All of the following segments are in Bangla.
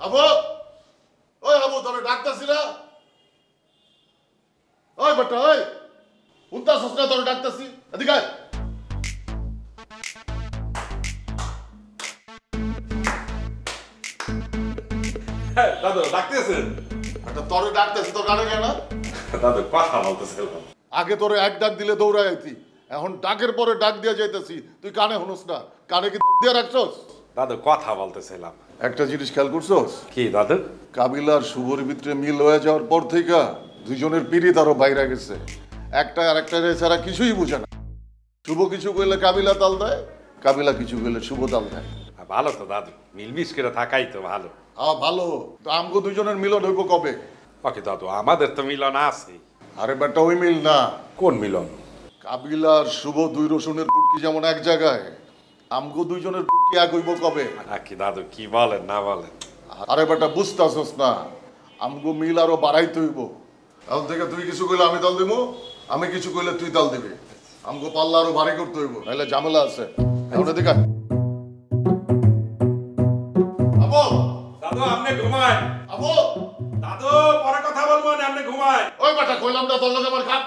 আবু, ওই আবু তোরে ডাকতাছি না? ওই বেটা ওই, শুনতাছিস না তোরে ডাকতাছি? এদিকে আয়। দাদু ডাকতেছেন? একটা তোরে ডাকতাছি, তোর কানে যায় না? দাদু কথা বলতেছিলাম। আগে তোরে এক ডাক দিলে দৌড়ায় আইতি, এখন ডাকের পরে ডাক দিয়ে যাইতেছি, তুই কানে শুনস না? কানে কি দৌড় দিয়ে রাখছস? দাদু কথা বলতেছিলাম। একটা জিনিস খেয়াল করছস? কি দাদু? কাবিলার শুভর ভিতরে মিল হয়ে যাওয়ার পর থেকে দুইজনের পিড়িত আরো বাইরে গেছে। একটা আর একটা ছাড়া কিছুই বুঝে না। শুভ কিছু কইলে কাবিলা তাল দেয়, কাবিলা কিছু কইলে শুভ তাল দেয়। ভালো তো দাদু, মিলমিশ করে থাকাই তো ভালো। ভালো তো আমগো দুইজনের মিলন হইব কবে? ওকে দাদু, আমাদের তো মিলন আছে। আরে বেটা ওই মিল না। কোন মিলন? কাবিলার শুভ দুই রসুনের পুটকি যেমন এক জায়গায়, আমগো দুইজনের পুটকি এক হইব কবে? কি দাদু কি বলেন না বলেন? আরে বেটা বুঝতাছস না, আমগো মিল আরো বাড়াইতে হইব। এখন থেকে তুই কিছু কইলে আমি তাল দিব, আমি কিছু কইলে তুই তাল দিবি। আমগো পাল্লা আরো ভারী করতে হইব, নাহলে ঝামেলা আছে। এখন এদিকে আয়। আবু, দাদু আপনি ঘুমায়। আবু, দাদু পরে কথা বলবো না, আপনি ঘুমায়। ওই বেটা কইলাম না তোর লগে আমার কাপ।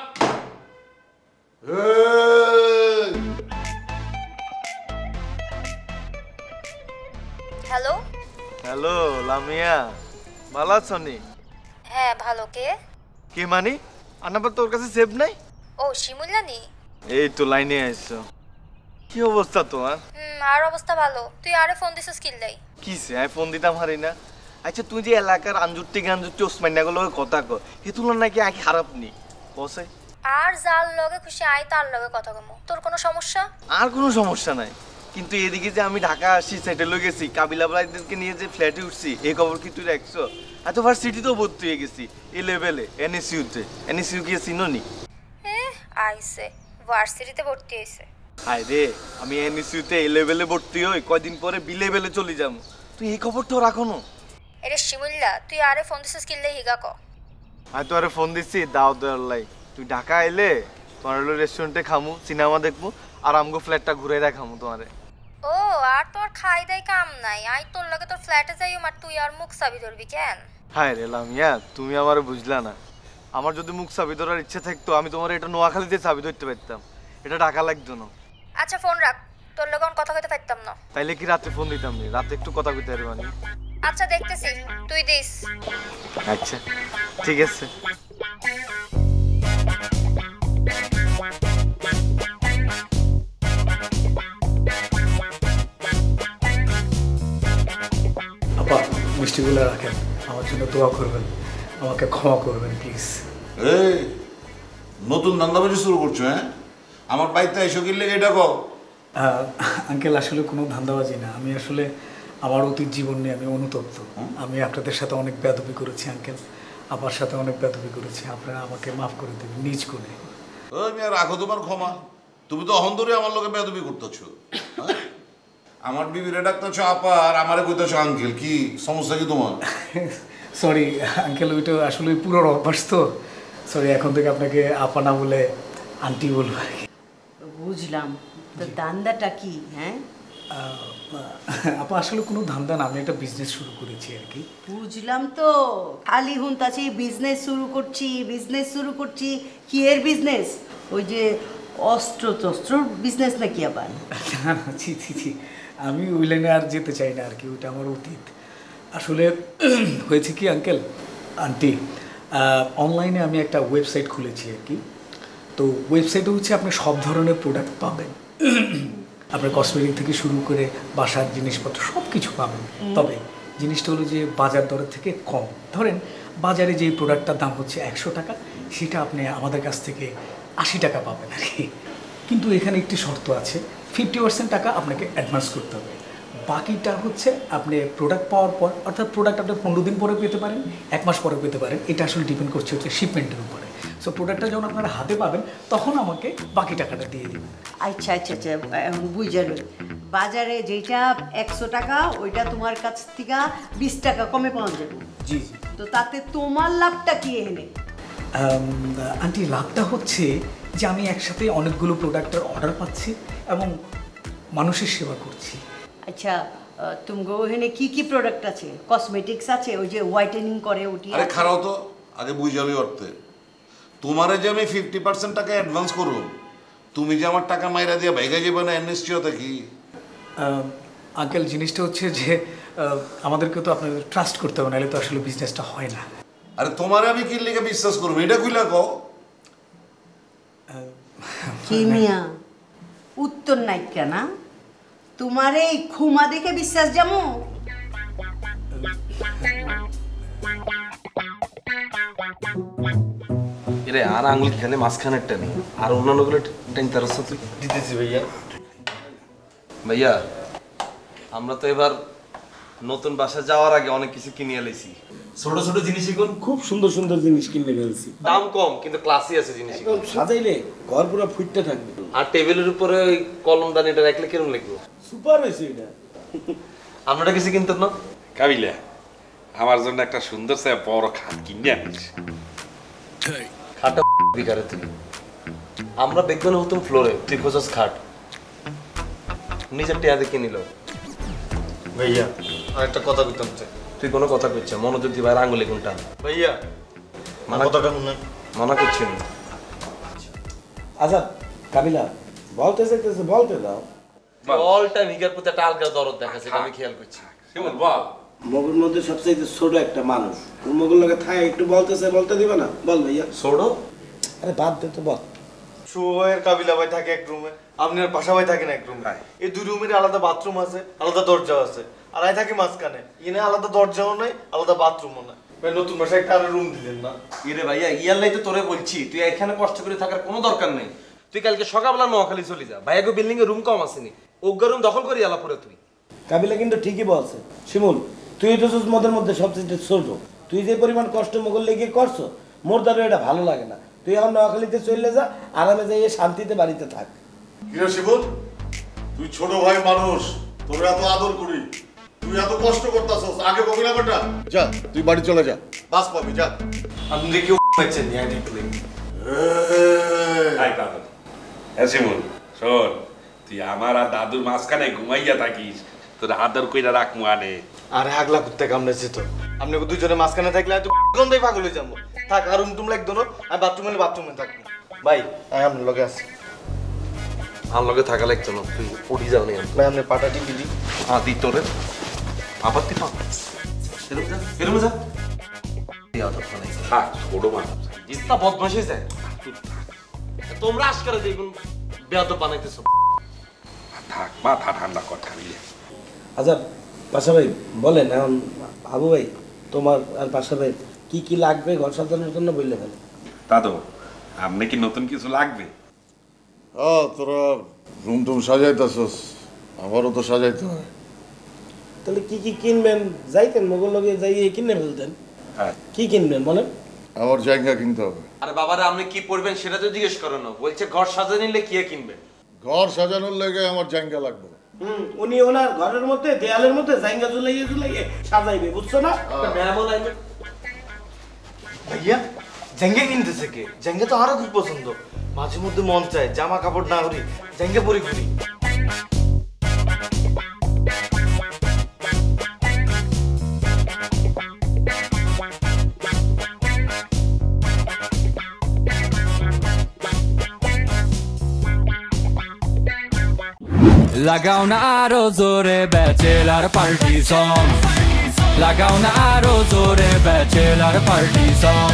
এই হ্যালো। হ্যালো লামিয়া, ভালো আছো নি? হ্যাঁ ভালো। কে? কে মানে? আর নাম্বার তোর কাছে সেভ নাই? ও শিমুল্লানি। এই তো লাইনে আইছো। কি অবস্থা তোমার? আর অবস্থা ভালো। তুই আরে ফোন দিছিস কিল্লাই? কিসে আমি ফোন দিতাম হারি না। আচ্ছা তুই যে এলাকার আঞ্জুরটি ওসমানিয়া গুলো কথা কর, এ তুলনা নাকি আই খারাপ নি বসে? আর যার লগে খুশি আই তার লগে কথা কমু। তোর কোনো সমস্যা? আর কোনো সমস্যা নাই, কিন্তু এদিকে যে আমি ঢাকা আসছি, সেটেল হয়ে গেছি, কাবিলা ভাইদেরকে নিয়ে যে ফ্ল্যাটে উঠছি, এই খবর কি তুই রাখছো? এত ভার্সিটিতেও ভর্তি হয়ে গেছি এই লেভেলে, এনএসইউতে। এনএসইউ কি চিনো নি? আইছে ভার্সিটিতে ভর্তি হইছে। হায় রে, আমি এনএসইউতে এই লেভেলে ভর্তি হই, কয়দিন পরে বি লেভেলে চলে যাবো। তুই এই খবর তো রাখো না? এরে শিমুল্লা, তুই আরে ফোন দিছিস কিল্লাই হিগা ক। আমি তো আরে ফোন দিচ্ছি দাও লাই, তুই ঢাকা এলে তোমার হলো রেস্টুরেন্টে খামু, সিনেমা দেখবো, আর আমগো ফ্ল্যাটটা ঘুরে দেখামু তোমারে। ও আর তোর খাই দাই কাম নাই। আই তোর লগে তোর ফ্ল্যাটে যাইও, আর তুই আর মুখ চাবি ধরবি কেন? হায় রে লামিয়া, তুমি আমার বুঝলা না। আমার যদি মুখ চাবি ধরার ইচ্ছে থাকতো, আমি তোমার এটা নোয়াখালীতে চাবি ধরতে পারতাম, এটা ঢাকা লাগতো না। আচ্ছা ফোন রাখ, তোর লগে কথা কইতে পারতাম না। তাইলে কি রাতে ফোন দিতাম নি? রাতে একটু কথা কইতে পারবানি? আচ্ছা দেখতেছি, তুই দিস। আচ্ছা ঠিক আছে। আপা মিষ্টিগুলো রাখেন, আমার জন্য দোয়া করবেন, আমাকে ক্ষমা করবেন প্লিজ। এই নতুন ধান্দাবাজি শুরু করছো? হ্যাঁ, আমার বাড়িতে এসো কিনলে এটা কো। আঙ্কেল আসলে কোনো ধান্দাবাজি না, আমি আসলে আমার অতীত জীবন নিয়ে আমি অনুতপ্ত। আমি আপনাদের সাথে অনেক বেয়াদবি করেছি আঙ্কেল, আপার সাথে অনেক বেয়াদবি করেছি, আপনারা আমাকে মাফ করে দেবেন নিজ করে। ওই মিয়া রাখো তোমার ক্ষমা, তুমি তো অহন্তরে আমার লোকে বেয়াদবি করতেছো। আমার বিবিরে ডাকতেছো আপা আর আমারে কইতেছো আঙ্কেল, কি সমস্যা কি তোমার? সরি আঙ্কেল, ওইটা আসলে পুরো অভ্যাস তো। সরি, এখন থেকে আপনাকে আপা না বলে আন্টি বলবো আর কি। বুঝলাম, তো দান্দাটা কি? হ্যাঁ আপা আসলে কোনো ধান্দা না, আমি একটা বিজনেস শুরু করেছি আর কি। বুঝলাম তো, খালি হুনতাছি বিজনেস শুরু করছি, বিজনেস শুরু করছি। কি এর বিজনেস? ওই যে অস্ত্র টস্ত্রর বিজনেস নাকি আবার? না না, ছি ছি ছি, আমি ওই লাইনে আর যেতে চাই না আর কি, ওইটা আমার অতীত। আসলে হয়েছে কি আঙ্কেল আন্টি, অনলাইনে আমি একটা ওয়েবসাইট খুলেছি আর কি। তো ওয়েবসাইটে হচ্ছে আপনি সব ধরনের প্রোডাক্ট পাবেন, আপনার কসমেটিক থেকে শুরু করে বাসার জিনিসপত্র সব কিছু পাবেন। তবে জিনিসটা হলো যে বাজার দরের থেকে কম। ধরেন বাজারে যে প্রোডাক্টটার দাম হচ্ছে 100 টাকা, সেটা আপনি আমাদের কাছ থেকে 80 টাকা পাবেন আর কি। কিন্তু এখানে একটি শর্ত আছে, 50% টাকা আপনাকে অ্যাডভান্স করতে হবে, বাকিটা হচ্ছে আপনি প্রোডাক্ট পাওয়ার পর, অর্থাৎ প্রোডাক্ট আপনি 15 দিন পরে পেতে পারেন, 1 মাস পরে পেতে পারেন, এটা আসলে ডিপেন্ড করছে হচ্ছে শিপমেন্টের উপরে। সো প্রোডাক্টটা যখন আপনারা হাতে পাবেন তখন আমাকে বাকি টাকাটা দিয়ে দেবেন। আচ্ছা আচ্ছা আচ্ছা, এখন বুঝা গেল। বাজারে যেটা 100 টাকা, ওইটা তোমার কাছ থেকে 20 টাকা কমে পাওয়া যাবে। জি জি। তো তাতে তোমার লাভটা কি এনে? আন্টি লাভটা হচ্ছে যে আমি একসাথে অনেকগুলো প্রোডাক্টের অর্ডার পাচ্ছি এবং মানুষের সেবা করছি। আচ্ছা, তুমি ওখানে কি কি প্রোডাক্ট আছে? কসমেটিক্স আছে, ওই যে হোয়াইটেনিং করে ওটি আরে আছে? খারাও তো আগে বুঝালি অর্থে তোমারে যে আমি 50% টাকা অ্যাডভান্স করব, তুমি যে আমার টাকা মাইরা দিয়ে ভাইগা যাবে না এর নিশ্চয়তা কি? আঙ্কেল জিনিসটা হচ্ছে যে আমাদেরকে তো আপনাদের ট্রাস্ট করতে হবে, নাহলে তো আসলে বিজনেসটা হয় না। আরে তোমারে আমি কি লিখে বিশ্বাস করবো? এটা কইলা কও। কি মিয়া উত্তর নাই কেনা? তোমার এই খুমা দেখে বিশ্বাস যাবো? এরে আর আঙুল খেলে মাঝখানেরটা নেই, আর অন্যান্যগুলো টাইনতে পারছ তুই? দিতেছি ভাইয়া। ভাইয়া আমরা তো এবার নতুন বাসা যাওয়ার আগে অনেক কিছু কিনে এলেছি। ছোট ছোট জিনিস এখন খুব সুন্দর সুন্দর জিনিস কিনে ফেলছি, দাম কম কিন্তু ক্লাসি আছে জিনিস। একদম সাজাইলে ঘর পুরো ফুটতে থাকবে। আর টেবিলের উপরে ওই কলমদানিটা রাখলে কিরম লাগবে? সুপার হয়েছে এটা। আপনারা কিছু কিনতেন না? কাবিলা আমার জন্য একটা সুন্দর সে বড় খাট কিনে আনিস। খাটটা বিকারে তুই, আমরা বেগবানে হতাম ফ্লোরে, তুই খোঁজাস খাট। নিজের টেয়া দেখে নিল। ভাইয়া আর একটা কথা কইতাম চাই। তুই কোনো কথা কইছ মনোযোগ দিবা, আঙুলে কোনটা? ভাইয়া মানা কথাটা শুনে মানা করছি না। আচ্ছা কাবিলা বলতে চাইতেছে, বলতে দাও। অল টাইম হিগার প্রতি একটা আলগা দরদ দেখাচ্ছে, আমি খেয়াল করছি। শিমুল বল। মগের মধ্যে সবচাইতে ছোট একটা মানুষ, ওর মগের লগে থাকে একটু বলতেছে, বলতে দিবে না? বল ভাইয়া। ছোড়ো আরে বাদ দে তো, বল। শুভ ভাইয়ের কাবিলা ভাই থাকে এক রুমে, আপনি আর পাশা ভাই থাকেন এক রুমে। এই দুই রুমের আলাদা বাথরুম আছে, আলাদা দরজা আছে। আর আই থাকি মাঝখানে, এনে আলাদা দরজাও নাই, আলাদা বাথরুমও নাই। ভাই নতুন বাসায় একটা আরো রুম দিলেন না? ইরে ভাইয়া ইয়ার তো তোরে বলছি, তুই এখানে কষ্ট করে থাকার কোনো দরকার নেই। তুই কালকে সকালবেলা নোয়াখালী চলে যা, ভাইয়াকে বিল্ডিং এ রুম কম আসেনি, ওগ্গা রুম দখল করি আলাপুরে তুই। কাবিলা কিন্তু ঠিকই বলছে শিমুল, তুই তো মদের মধ্যে সবচেয়ে ছোট। তুই যে পরিমাণ কষ্ট মোগল লেগে করছো, মোর দ্বারা এটা ভালো লাগে না। তুই এখন নোয়াখালীতে চলে যা, আরামে যাইয়ে শান্তিতে বাড়িতে থাক। কিরে শিবুল, তুই ছোট ভাই মানুষ, তোর এত আদর করি, তুই এত কষ্ট করতাছস, আগে কবি না বেটা? যা তুই বাড়ি চলে যা, বাস পাবি, যা। আপনি কেউ পাচ্ছেন না দেখলে। হাই দাদু। হ্যাঁ শিমুল শোন, তুই আমার আর দাদুর মাঝখানে ঘুমাইয়া থাকিস, তোর আদর কইরা রাখমু আনে। আরে আগলা কুত্তে কামড়েছে তো, আপনি দুজনে মাঝখানে থাকলে হয়তো গন্ধই পাগল হয়ে যাবো। থাক আর রুম টুম লাগতো না, আমি বাথরুমে থাকবো। ভাই আমি আপনার লগে আছি। আমার লগে থাকা লাগতো না, তুই উঠি যাও নি। ভাই আপনি পাটা টিপি দি। দি তোরে আবার তুই পা এরম যা, এরম যা। থাক ছোট মানুষ। ইস্তা বদমাশ হয়ে যায়। তোমরা আজকাল দেখুন বেয়াদব বানাইতেছ। থাক মাথা ঠান্ডা কর কাবিলা। আচ্ছা পাশা ভাই বলেন এখন, আবু ভাই তোমার আর পাশা ভাই কি কি লাগবে ঘর সাজানোর জন্য বললে ফেলে। দাদু আপনি কি নতুন কিছু লাগবে? তোরা রুম টুম সাজাইতাছস, আমারও তো সাজাইতে হয়। তাহলে কি কি কিনবেন? যাইতেন মোগল লগে যাইয়ে কিনে ফেলতেন। হ্যাঁ কি কিনবেন বলেন? আমার জায়গা কিনতে হবে। আরে বাবারা আপনি কি পড়বেন সেটা তো জিজ্ঞেস করেন না, বলছে ঘর সাজা নিলে কি কিনবেন? ঘর সাজানোর লেগে আমার জায়গা লাগবে। উনি ওনার ঘরের মধ্যে দেয়ালের মধ্যে জায়গা ঝুলাইয়ে সাজাইবে, বুঝছো না? মেহমান আইবে। ভাইয়া জাঙ্গা কিনতেছে কে? জাঙ্গা তো আরো খুব পছন্দ। মাঝে মধ্যে মন চায় জামা কাপড় না করি, জাঙ্গা পরে ঘুরি। লাগাও না আরো জোরে ব্যাচেলার পার্টি সং, লাগাও না আরো জোরে ব্যাচেলার পার্টি সং।